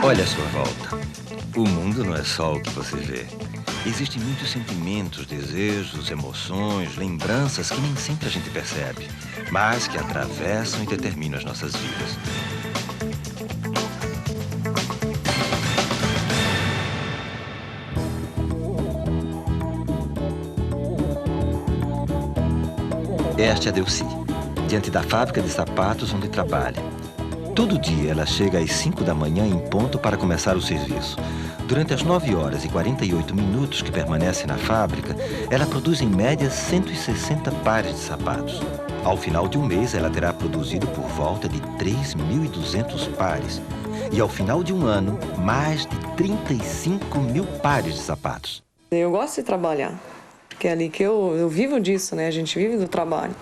Olha à sua volta. O mundo não é só o que você vê. Existem muitos sentimentos, desejos, emoções, lembranças que nem sempre a gente percebe, mas que atravessam e determinam as nossas vidas. Esta é a Delcy, diante da fábrica de sapatos onde trabalha. Todo dia ela chega às 5 da manhã em ponto para começar o serviço. Durante as 9 horas e 48 minutos que permanece na fábrica, ela produz em média 160 pares de sapatos. Ao final de um mês, ela terá produzido por volta de 3.200 pares. E ao final de um ano, mais de 35 mil pares de sapatos. Eu gosto de trabalhar, porque é ali que eu vivo disso, né? A gente vive do trabalho.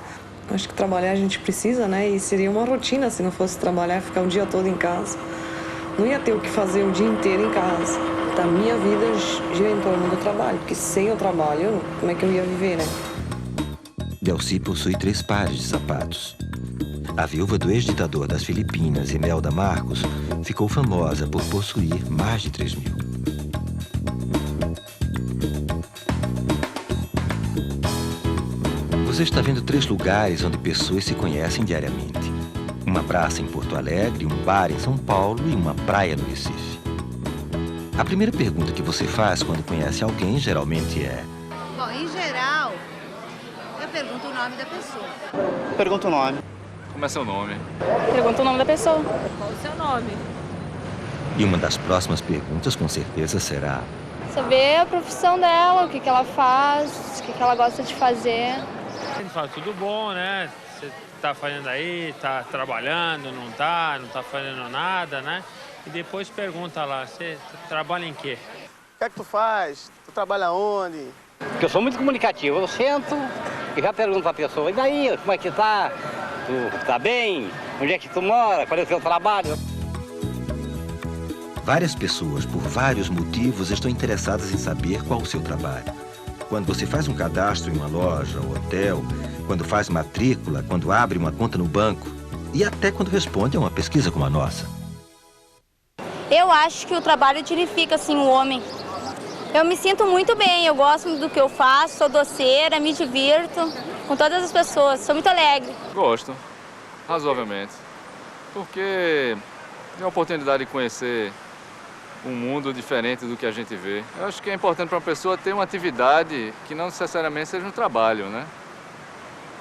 Acho que trabalhar a gente precisa, né? E seria uma rotina se não fosse trabalhar, ficar o dia todo em casa. Não ia ter o que fazer o dia inteiro em casa. A minha vida gira em torno do trabalho, porque sem o trabalho, como é que eu ia viver, né? Delcy possui 3 pares de sapatos. A viúva do ex-ditador das Filipinas, Imelda Marcos, ficou famosa por possuir mais de 3.000. Você está vendo 3 lugares onde pessoas se conhecem diariamente. Uma praça em Porto Alegre, um bar em São Paulo e uma praia no Recife. A primeira pergunta que você faz quando conhece alguém geralmente é... Bom, em geral, eu pergunto o nome da pessoa. Pergunta o nome. Como é seu nome? Pergunta o nome da pessoa. Qual o seu nome? E uma das próximas perguntas, com certeza, será... Saber a profissão dela, o que ela faz, o que ela gosta de fazer. Ele fala, tudo bom, né? Você tá fazendo aí, tá trabalhando, não tá fazendo nada, né? E depois pergunta lá, você trabalha em quê? O que é que tu faz? Tu trabalha onde? Porque eu sou muito comunicativo, eu sento e já pergunto pra pessoa, e daí, como é que tá? Tu tá bem? Onde é que tu mora? Qual é o seu trabalho? Várias pessoas, por vários motivos, estão interessadas em saber qual o seu trabalho. Quando você faz um cadastro em uma loja, hotel, quando faz matrícula, quando abre uma conta no banco e até quando responde a uma pesquisa como a nossa. Eu acho que o trabalho dignifica, assim, o homem. Eu me sinto muito bem, eu gosto do que eu faço, sou doceira, me divirto com todas as pessoas, sou muito alegre. Gosto, razoavelmente, porque tem a oportunidade de conhecer um mundo diferente do que a gente vê. Eu acho que é importante para uma pessoa ter uma atividade que não necessariamente seja um trabalho, né?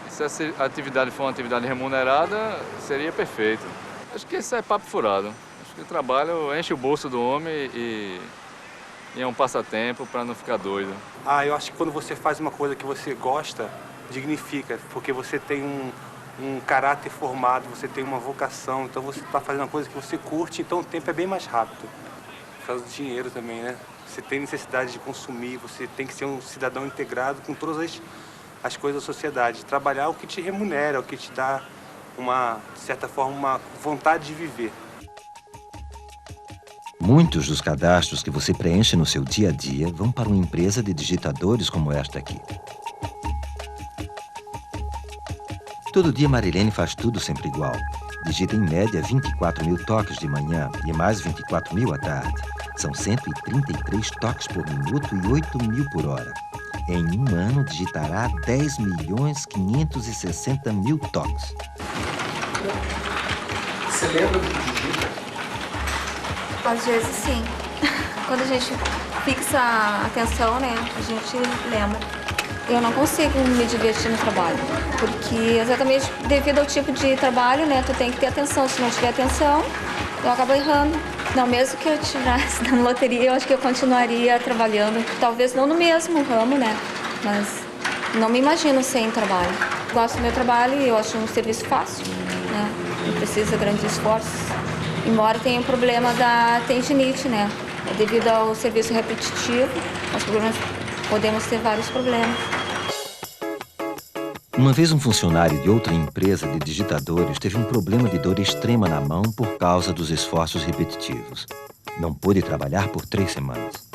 Se essa atividade for uma atividade remunerada, seria perfeito. Acho que isso é papo furado. Acho que o trabalho enche o bolso do homem e é um passatempo para não ficar doido. Eu acho que quando você faz uma coisa que você gosta, dignifica, porque você tem um caráter formado, você tem uma vocação, então você está fazendo uma coisa que você curte, então o tempo é bem mais rápido. Por causa do dinheiro também, né? Você tem necessidade de consumir, você tem que ser um cidadão integrado com todas as coisas da sociedade. Trabalhar é o que te remunera, é o que te dá, de certa forma, uma vontade de viver. Muitos dos cadastros que você preenche no seu dia a dia vão para uma empresa de digitadores como esta aqui. Todo dia Marilene faz tudo sempre igual. Digita em média 24.000 toques de manhã e mais 24.000 à tarde. São 133 toques por minuto e 8.000 por hora. Em um ano, digitará 10.560.000 toques. Você lembra do que digita? Às vezes, sim. Quando a gente fixa a atenção, né, a gente lembra. Eu não consigo me divertir no trabalho, porque exatamente devido ao tipo de trabalho, né, tu tem que ter atenção. Se não tiver atenção, eu acabo errando. Não, mesmo que eu estivesse na loteria, eu acho que eu continuaria trabalhando. Talvez não no mesmo ramo, né, mas não me imagino sem trabalho. Gosto do meu trabalho e eu acho um serviço fácil, né, não precisa de grandes esforços. Embora tenha um problema da tendinite, né, devido ao serviço repetitivo, podemos ter vários problemas. Uma vez um funcionário de outra empresa de digitadores teve um problema de dor extrema na mão por causa dos esforços repetitivos. Não pôde trabalhar por 3 semanas.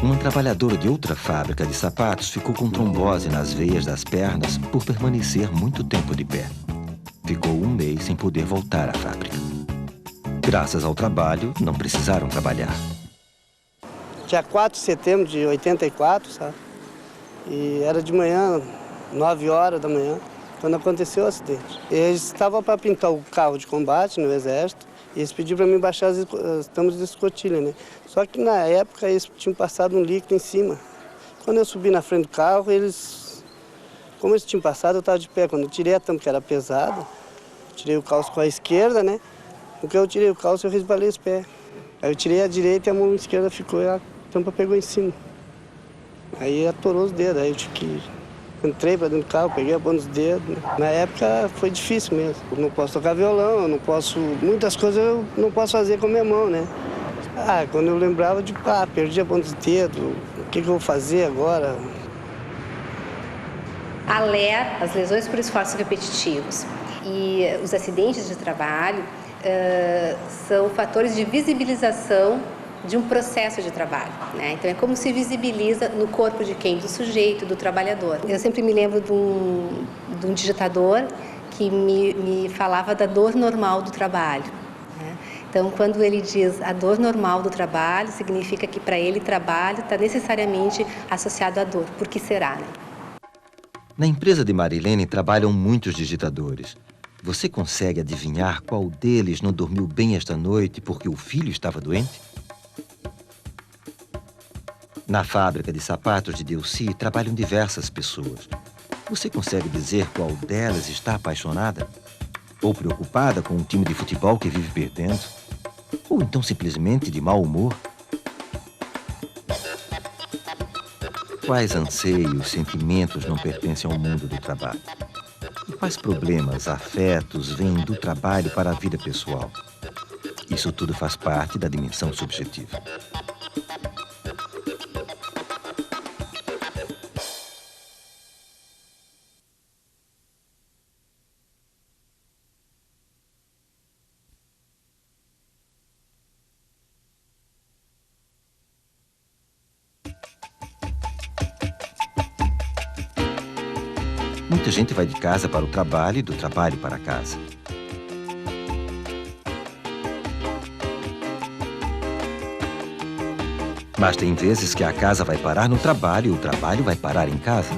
Uma trabalhadora de outra fábrica de sapatos ficou com trombose nas veias das pernas por permanecer muito tempo de pé. Ficou um mês sem poder voltar à fábrica. Graças ao trabalho, não precisaram trabalhar. Dia 4 de setembro de 84, sabe? E era de manhã, 9 horas da manhã, quando aconteceu o acidente. Eles estavam para pintar o carro de combate no Exército e eles pediram para mim baixar as tampas de escotilha, né? Só que na época eles tinham passado um líquido em cima. Quando eu subi na frente do carro, como eles tinham passado, eu estava de pé. Quando eu tirei a tampa, que era pesada, tirei o calço com a esquerda, né? Porque eu tirei o calço, eu resbalei os pés. Aí eu tirei a direita e a mão esquerda ficou e a tampa pegou em cima. Aí atorou os dedos, aí eu tive que... Entrei para dentro do carro, peguei a ponta dos dedos. Na época foi difícil mesmo. Eu não posso tocar violão, eu não posso... Muitas coisas eu não posso fazer com a minha mão, né? Quando eu lembrava de, perdi a ponta dos dedos, o que eu vou fazer agora? A LER, as lesões por esforços repetitivos e os acidentes de trabalho são fatores de visibilização de um processo de trabalho, né? Então é como se visibiliza no corpo de quem? Do sujeito, do trabalhador. Eu sempre me lembro de um digitador que me falava da dor normal do trabalho, né? Então quando ele diz a dor normal do trabalho, significa que para ele trabalho está necessariamente associado à dor. Por que será, né? Na empresa de Marilene trabalham muitos digitadores. Você consegue adivinhar qual deles não dormiu bem esta noite porque o filho estava doente? Na fábrica de sapatos de Delcy trabalham diversas pessoas. Você consegue dizer qual delas está apaixonada? Ou preocupada com um time de futebol que vive perdendo? Ou então simplesmente de mau humor? Quais anseios, sentimentos não pertencem ao mundo do trabalho? E quais problemas, afetos vêm do trabalho para a vida pessoal? Isso tudo faz parte da dimensão subjetiva. Muita gente vai de casa para o trabalho e do trabalho para casa. Mas tem vezes que a casa vai parar no trabalho e o trabalho vai parar em casa.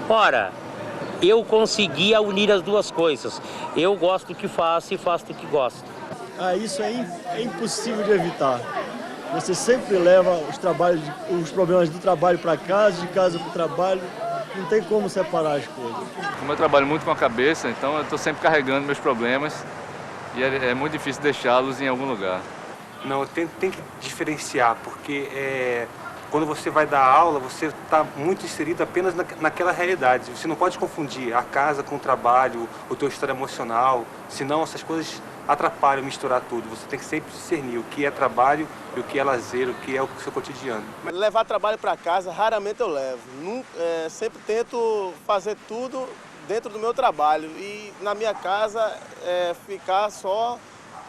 Ora, eu conseguia unir as duas coisas. Eu gosto do que faço e faço do que gosto. Isso é impossível de evitar. Você sempre leva os problemas do trabalho para casa, de casa para o trabalho. Não tem como separar as coisas. Como eu trabalho muito com a cabeça, então eu estou sempre carregando meus problemas e é muito difícil deixá-los em algum lugar. Não, tem que diferenciar, porque quando você vai dar aula, você está muito inserido apenas naquela realidade. Você não pode confundir a casa com o trabalho, o teu estado emocional, senão essas coisas atrapalham, misturar tudo. Você tem que sempre discernir o que é trabalho e o que é lazer, o que é o seu cotidiano. Levar trabalho para casa, raramente eu levo. Sempre tento fazer tudo dentro do meu trabalho e na minha casa ficar só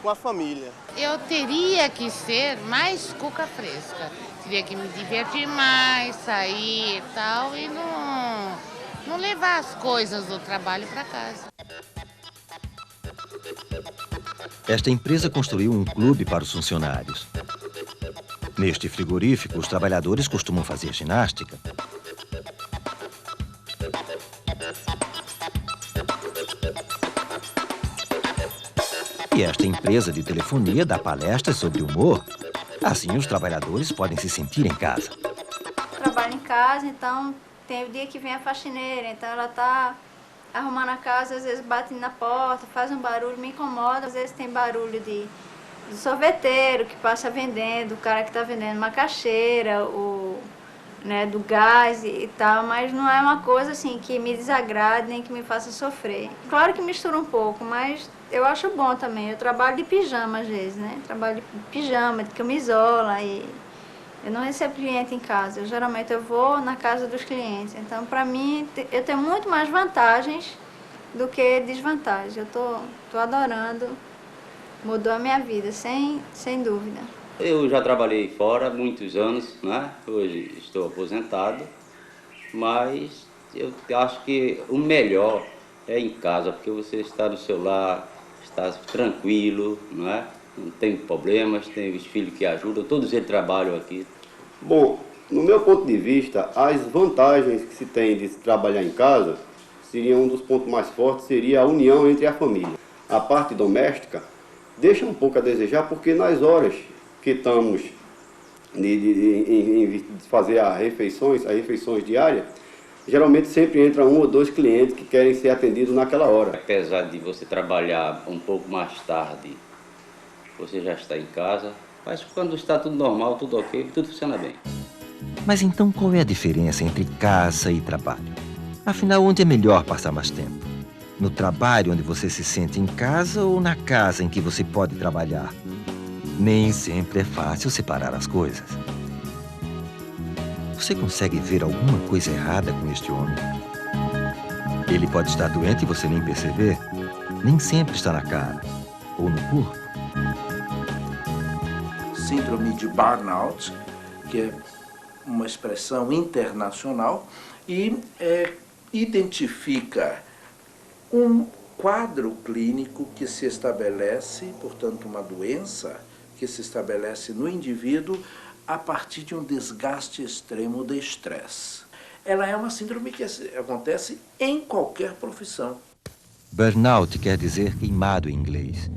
com a família. Eu teria que ser mais cuca fresca. Teria que me divertir mais, sair e tal, e não levar as coisas do trabalho para casa. Esta empresa construiu um clube para os funcionários. Neste frigorífico, os trabalhadores costumam fazer ginástica. E esta empresa de telefonia dá palestras sobre humor. Assim, os trabalhadores podem se sentir em casa. Trabalho em casa, então tem o dia que vem a faxineira, então ela tá arrumando a casa, às vezes bate na porta, faz um barulho, me incomoda. Às vezes tem barulho do sorveteiro que passa vendendo, o cara que está vendendo macaxeira, do gás e tal, mas não é uma coisa assim que me desagrade nem que me faça sofrer. Claro que mistura um pouco, mas eu acho bom também. Eu trabalho de pijama às vezes, né? Trabalho de pijama, de camisola e eu não recebo cliente em casa. Geralmente eu vou na casa dos clientes. Então, para mim, eu tenho muito mais vantagens do que desvantagens. Eu tô adorando. Mudou a minha vida, sem dúvida. Eu já trabalhei fora há muitos anos, né? Hoje estou aposentado, mas eu acho que o melhor é em casa, porque você está no seu lar, está tranquilo, não é? Não tem problemas, tem os filhos que ajudam, todos eles trabalham aqui. Bom, no meu ponto de vista, as vantagens que se tem de trabalhar em casa, seria um dos pontos mais fortes, seria a união entre a família. A parte doméstica deixa um pouco a desejar, porque nas horas que estamos em fazer as refeições diárias, geralmente sempre entra 1 ou 2 clientes que querem ser atendidos naquela hora. Apesar de você trabalhar um pouco mais tarde, você já está em casa, mas quando está tudo normal, tudo ok, tudo funciona bem. Mas então qual é a diferença entre casa e trabalho? Afinal, onde é melhor passar mais tempo? No trabalho onde você se sente em casa ou na casa em que você pode trabalhar? Nem sempre é fácil separar as coisas. Você consegue ver alguma coisa errada com este homem? Ele pode estar doente e você nem perceber. Nem sempre está na cara ou no corpo. Síndrome de burnout, que é uma expressão internacional, e identifica um quadro clínico que se estabelece, portanto, uma doença que se estabelece no indivíduo a partir de um desgaste extremo de estresse. Ela é uma síndrome que acontece em qualquer profissão. Burnout quer dizer queimado em inglês.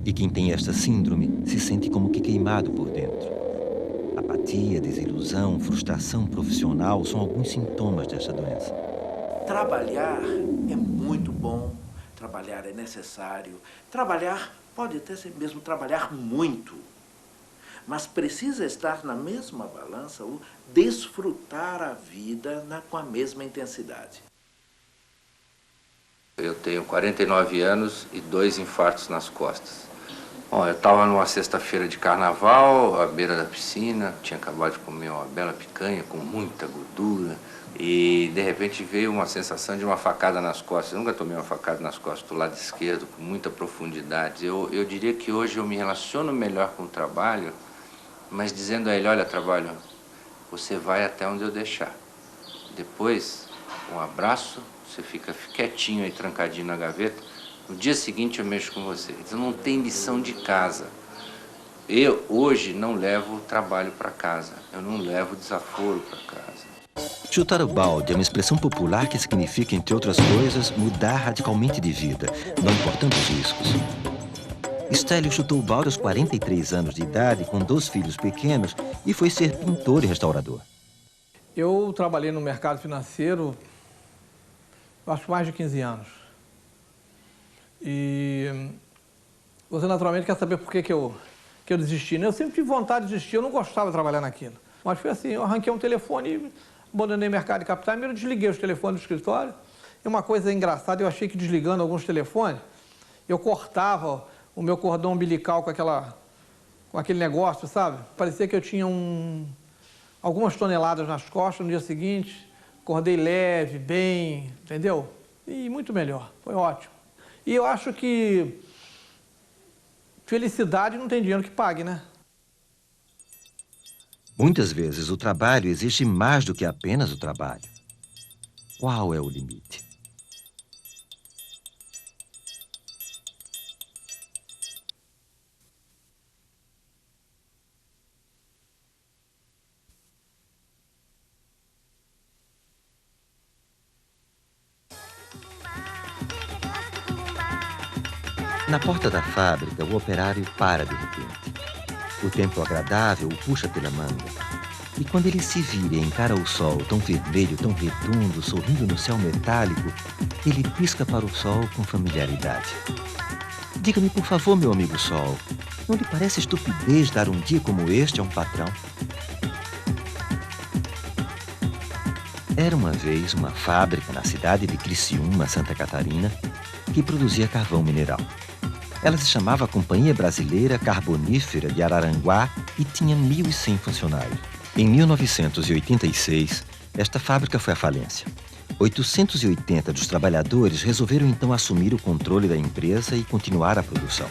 E quem tem esta síndrome se sente como que queimado por dentro. Apatia, desilusão, frustração profissional são alguns sintomas desta doença. Trabalhar é muito bom, trabalhar é necessário. Trabalhar pode até ser mesmo trabalhar muito. Mas precisa estar na mesma balança o desfrutar a vida com a mesma intensidade. Eu tenho 49 anos e 2 infartos nas costas. Bom, eu estava numa sexta-feira de carnaval, à beira da piscina, tinha acabado de comer uma bela picanha com muita gordura e de repente veio uma sensação de uma facada nas costas. Eu nunca tomei uma facada nas costas do lado esquerdo, com muita profundidade. Eu diria que hoje eu me relaciono melhor com o trabalho, mas dizendo a ele, olha, trabalho, você vai até onde eu deixar. Depois, um abraço, você fica quietinho aí, trancadinho na gaveta. No dia seguinte eu mexo com você. Então não tem lição de casa. Eu hoje não levo o trabalho para casa. Eu não levo o desaforo para casa. Chutar o balde é uma expressão popular que significa, entre outras coisas, mudar radicalmente de vida, não importando os riscos. Stélio chutou o balde aos 43 anos de idade, com 2 filhos pequenos, e foi ser pintor e restaurador. Eu trabalhei no mercado financeiro, acho que mais de 15 anos. E você naturalmente quer saber por que eu desisti, né? Eu sempre tive vontade de desistir, eu não gostava de trabalhar naquilo. Mas foi assim, eu arranquei um telefone, abandonei o mercado de capitais, primeiro desliguei os telefones do escritório. E uma coisa engraçada, eu achei que desligando alguns telefones, eu cortava o meu cordão umbilical com aquele negócio, sabe? Parecia que eu tinha algumas toneladas nas costas no dia seguinte, acordei leve, bem, entendeu? E muito melhor, foi ótimo. E eu acho que felicidade não tem dinheiro que pague, né? Muitas vezes o trabalho exige mais do que apenas o trabalho. Qual é o limite? Na porta da fábrica, o operário para de repente. O tempo agradável o puxa pela manga. E quando ele se vira e encara o sol tão vermelho, tão redondo, sorrindo no céu metálico, ele pisca para o sol com familiaridade. Diga-me, por favor, meu amigo sol, não lhe parece estupidez dar um dia como este a um patrão? Era uma vez uma fábrica na cidade de Criciúma, Santa Catarina, que produzia carvão mineral. Ela se chamava Companhia Brasileira Carbonífera de Araranguá e tinha 1.100 funcionários. Em 1986, esta fábrica foi à falência. 880 dos trabalhadores resolveram então assumir o controle da empresa e continuar a produção.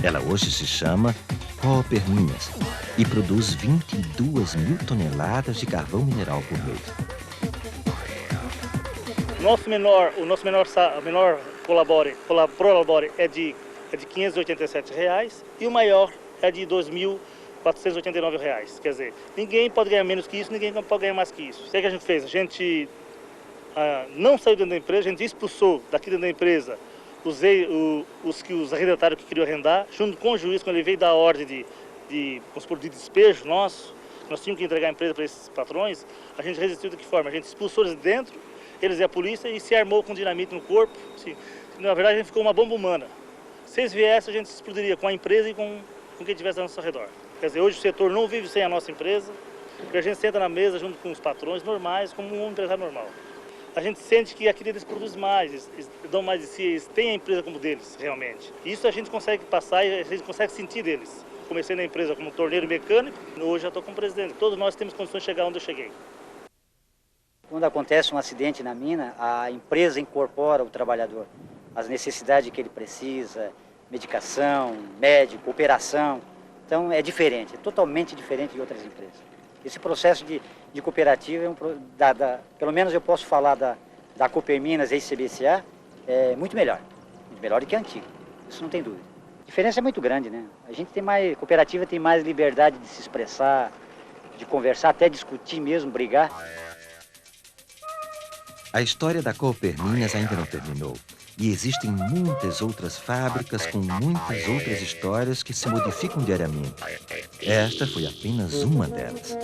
Ela hoje se chama Cooper Minas e produz 22 mil toneladas de carvão mineral por mês. O nosso menor prolabore é de R$ 587 e o maior é de R$ 2.489. Quer dizer, ninguém pode ganhar menos que isso, ninguém pode ganhar mais que isso. O que a gente fez? A gente não saiu dentro da empresa, a gente expulsou daqui dentro da empresa os arrendatários que queriam arrendar, junto com o juiz, quando ele veio dar a ordem de despejo nosso, nós tínhamos que entregar a empresa para esses patrões, a gente resistiu de que forma? A gente expulsou eles de dentro, eles e a polícia, e se armou com dinamite no corpo. Assim, na verdade, a gente ficou uma bomba humana. Se eles viessem, a gente se explodiria com a empresa e com quem estivesse ao nosso redor. Quer dizer, hoje o setor não vive sem a nossa empresa, porque a gente senta na mesa junto com os patrões normais, como um empresário normal. A gente sente que aqui eles produzem mais, eles dão mais de si, eles têm a empresa como deles, realmente. Isso a gente consegue passar e a gente consegue sentir deles. Comecei na empresa como torneiro mecânico, hoje já estou como presidente. Todos nós temos condições de chegar onde eu cheguei. Quando acontece um acidente na mina, a empresa incorpora o trabalhador, as necessidades que ele precisa, medicação, médico, operação. Então é diferente, é totalmente diferente de outras empresas. Esse processo de cooperativa, pelo menos eu posso falar da Cooperminas e CBCA, é muito melhor do que a antiga, isso não tem dúvida. A diferença é muito grande, né? A gente cooperativa tem mais liberdade de se expressar, de conversar, até discutir mesmo, brigar. A história da Cooperminas ainda não terminou. E existem muitas outras fábricas com muitas outras histórias que se modificam diariamente. Esta foi apenas uma delas.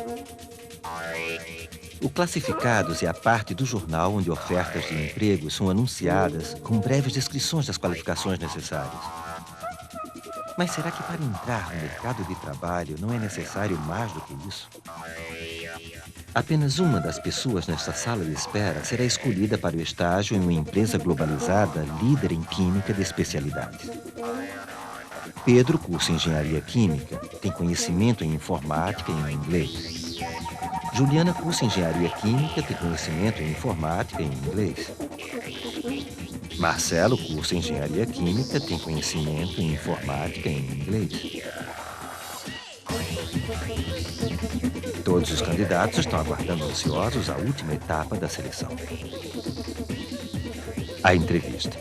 O Classificados é a parte do jornal onde ofertas de emprego são anunciadas com breves descrições das qualificações necessárias. Mas será que para entrar no mercado de trabalho não é necessário mais do que isso? Apenas uma das pessoas nesta sala de espera será escolhida para o estágio em uma empresa globalizada líder em química de especialidades. Pedro cursa Engenharia Química, tem conhecimento em informática e em inglês. Juliana cursa Engenharia Química, tem conhecimento em informática e em inglês. Marcelo cursa Engenharia Química, tem conhecimento em informática e em inglês. Todos os candidatos estão aguardando ansiosos a última etapa da seleção. A entrevista.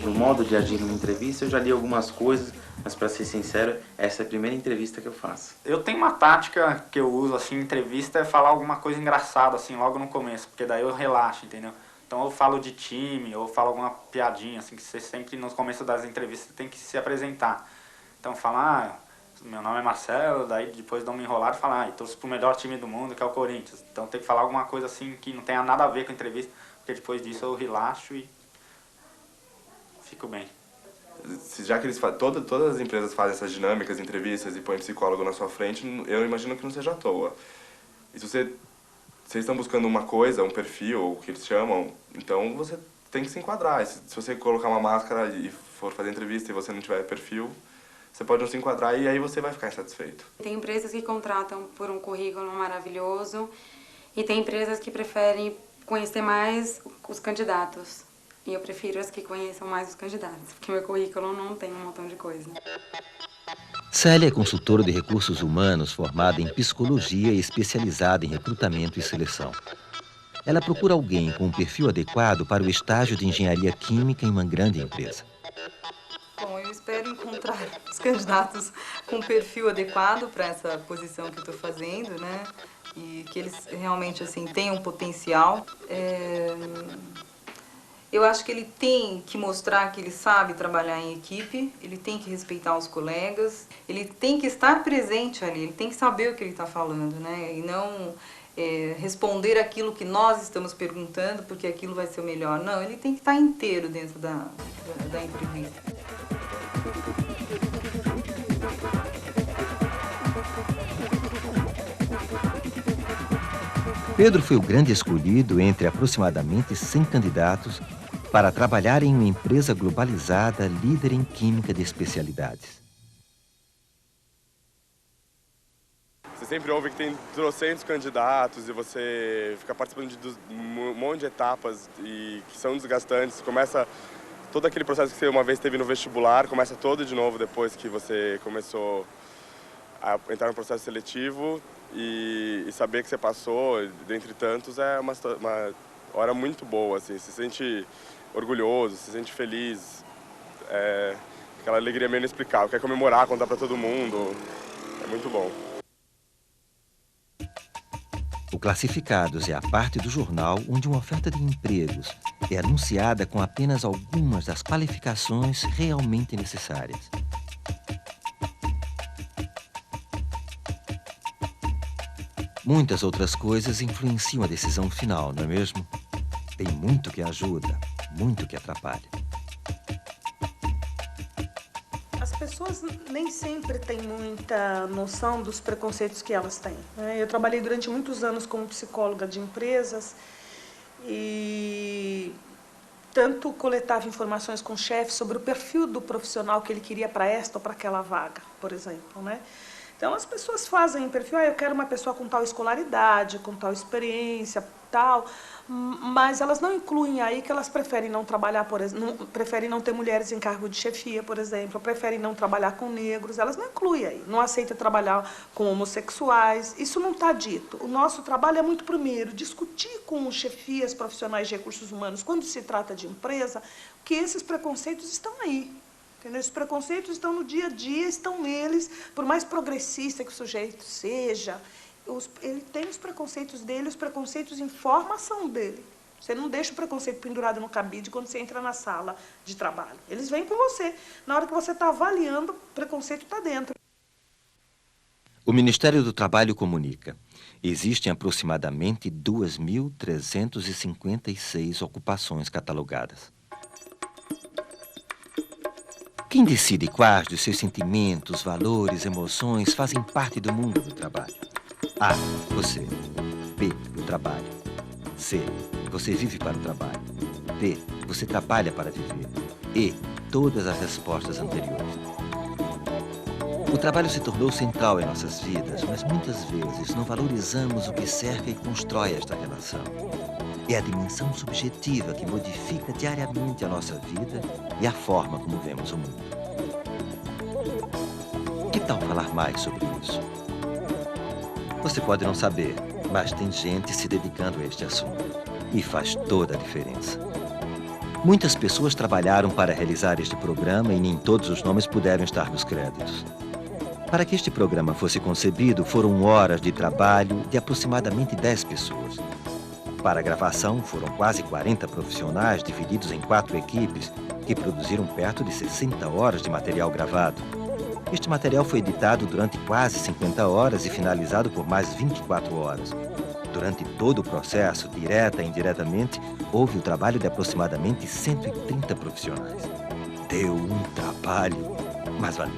No modo de agir numa entrevista, eu já li algumas coisas, mas para ser sincero, essa é a primeira entrevista que eu faço. Eu tenho uma tática que eu uso assim em entrevista, é falar alguma coisa engraçada assim logo no começo, porque daí eu relaxo, entendeu? Então eu falo de time, ou falo alguma piadinha, assim, que você sempre no começo das entrevistas tem que se apresentar. Então falar, meu nome é Marcelo, daí depois dá uma enrolada e falar, torço pro melhor time do mundo, que é o Corinthians. Então tem que falar alguma coisa assim que não tenha nada a ver com a entrevista, porque depois disso eu relaxo e fico bem. Já que eles todas as empresas fazem essas dinâmicas, entrevistas e põem psicólogo na sua frente, eu imagino que não seja à toa. E se vocês estão buscando uma coisa, um perfil, o que eles chamam, então você tem que se enquadrar. Se você colocar uma máscara e for fazer entrevista e você não tiver perfil, você pode não se enquadrar e aí você vai ficar insatisfeito. Tem empresas que contratam por um currículo maravilhoso e tem empresas que preferem conhecer mais os candidatos. E eu prefiro as que conheçam mais os candidatos, porque meu currículo não tem um montão de coisa. Célia é consultora de recursos humanos formada em psicologia e especializada em recrutamento e seleção. Ela procura alguém com um perfil adequado para o estágio de engenharia química em uma grande empresa. Bom, eu espero encontrar os candidatos com um perfil adequado para essa posição que eu estou fazendo, né? E que eles realmente assim tenham potencial. Eu acho que ele tem que mostrar que ele sabe trabalhar em equipe, ele tem que respeitar os colegas, ele tem que estar presente ali, ele tem que saber o que ele está falando, né? E não responder aquilo que nós estamos perguntando, porque aquilo vai ser o melhor. Não, ele tem que estar inteiro dentro da entrevista. Pedro foi o grande escolhido entre aproximadamente 100 candidatos para trabalhar em uma empresa globalizada líder em química de especialidades. Você sempre ouve que tem trocentos candidatos e você fica participando de um monte de etapas e que são desgastantes. Começa todo aquele processo que você uma vez teve no vestibular, começa todo de novo depois que você começou a entrar no processo seletivo e saber que você passou, dentre tantos, é hora muito boa, assim, se sente orgulhoso, se sente feliz, aquela alegria meio inexplicável, quer comemorar, contar para todo mundo, é muito bom. O Classificados é a parte do jornal onde uma oferta de empregos é anunciada com apenas algumas das qualificações realmente necessárias. Muitas outras coisas influenciam a decisão final, não é mesmo? Tem muito que ajuda, muito que atrapalha. As pessoas nem sempre têm muita noção dos preconceitos que elas têm, né? Eu trabalhei durante muitos anos como psicóloga de empresas e tanto coletava informações com o chefe sobre o perfil do profissional que ele queria para esta ou para aquela vaga, por exemplo, né? Então, as pessoas fazem perfil, eu quero uma pessoa com tal escolaridade, com tal experiência, tal, mas elas não incluem aí que elas preferem não trabalhar, por exemplo, preferem não ter mulheres em cargo de chefia, por exemplo, preferem não trabalhar com negros, elas não incluem aí, não aceitam trabalhar com homossexuais, isso não está dito. O nosso trabalho é muito, primeiro, discutir com chefias profissionais de recursos humanos, quando se trata de empresa, que esses preconceitos estão aí. Entendeu? Esses preconceitos estão no dia a dia, estão neles, por mais progressista que o sujeito seja, ele tem os preconceitos dele, os preconceitos informam a ação dele. Você não deixa o preconceito pendurado no cabide quando você entra na sala de trabalho. Eles vêm com você. Na hora que você está avaliando, o preconceito está dentro. O Ministério do Trabalho comunica: existem aproximadamente 2.356 ocupações catalogadas. Quem decide quais dos seus sentimentos, valores, emoções fazem parte do mundo do trabalho? A. Você. B. O trabalho. C. Você vive para o trabalho. D. Você trabalha para viver. E. Todas as respostas anteriores. O trabalho se tornou central em nossas vidas, mas muitas vezes não valorizamos o que cerca e constrói esta relação. É a dimensão subjetiva que modifica diariamente a nossa vida e a forma como vemos o mundo. Que tal falar mais sobre isso? Você pode não saber, mas tem gente se dedicando a este assunto. E faz toda a diferença. Muitas pessoas trabalharam para realizar este programa e nem todos os nomes puderam estar nos créditos. Para que este programa fosse concebido, foram horas de trabalho de aproximadamente 10 pessoas. Para a gravação, foram quase 40 profissionais divididos em 4 equipes que produziram perto de 60 horas de material gravado. Este material foi editado durante quase 50 horas e finalizado por mais 24 horas. Durante todo o processo, direta e indiretamente, houve o trabalho de aproximadamente 130 profissionais. Deu um trabalho, mas valeu.